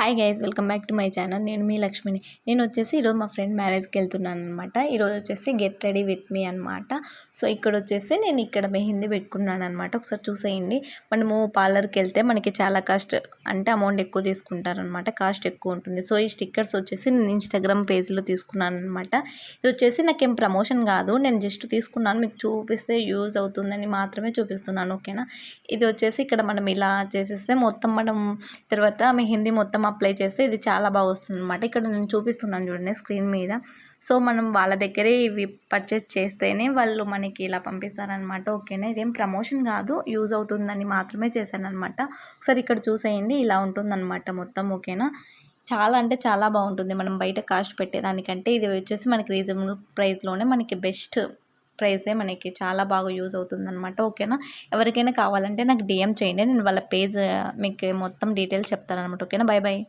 Hi guys, welcome back to my channel. నేను మీ లక్ష్మిని. నేను వచ్చేసి ఈరోజు మా ఫ్రెండ్ మ్యారేజ్కి వెళ్తున్నాను అనమాట. ఈరోజు వచ్చేసి గెట్ రెడీ విత్ మీ అనమాట. సో ఇక్కడ వచ్చేసి నేను ఇక్కడ మెహందీ పెట్టుకున్నాను అనమాట. ఒకసారి చూసేయండి. మనము పార్లర్కి వెళ్తే మనకి చాలా కాస్ట్ అంటే అమౌంట్ ఎక్కువ తీసుకుంటారనమాట, కాస్ట్ ఎక్కువ ఉంటుంది. సో ఈ స్టిక్కర్స్ వచ్చేసి నేను ఇన్స్టాగ్రామ్ పేజ్లో తీసుకున్నాను అనమాట. ఇది వచ్చేసి నాకేం ప్రమోషన్ కాదు, నేను జస్ట్ తీసుకున్నాను, మీకు చూపిస్తే యూజ్ అవుతుందని మాత్రమే చూపిస్తున్నాను, ఓకేనా. ఇది వచ్చేసి ఇక్కడ మనం ఇలా చేసేస్తే మొత్తం మనం తర్వాత మెహందీ మొత్తం అప్లై చేస్తే ఇది చాలా బాగా వస్తుంది అనమాట. ఇక్కడ నేను చూపిస్తున్నాను చూడండి స్క్రీన్ మీద. సో మనం వాళ్ళ దగ్గరే ఇవి పర్చేస్ చేస్తేనే వాళ్ళు మనకి ఇలా పంపిస్తారనమాట, ఓకేనా. ఇదేం ప్రమోషన్ కాదు, యూజ్ అవుతుందని మాత్రమే చేశాను అనమాట. ఒకసారి ఇక్కడ చూసేయండి, ఇలా ఉంటుందన్నమాట మొత్తం, ఓకేనా. చాలా అంటే చాలా బాగుంటుంది. మనం బయట కాస్ట్ పెట్టేదానికంటే ఇది వచ్చేసి మనకి రీజనబుల్ ప్రైస్లోనే మనకి బెస్ట్ ప్రైజే, మనకి చాలా బాగా యూజ్ అవుతుందన్నమాట, ఓకేనా. ఎవరికైనా కావాలంటే నాకు డిఎం చేయండి, నేను వాళ్ళ పేజ్ మీకు మొత్తం డీటెయిల్స్ చెప్తాను అనమాట, ఓకేనా. Bye bye.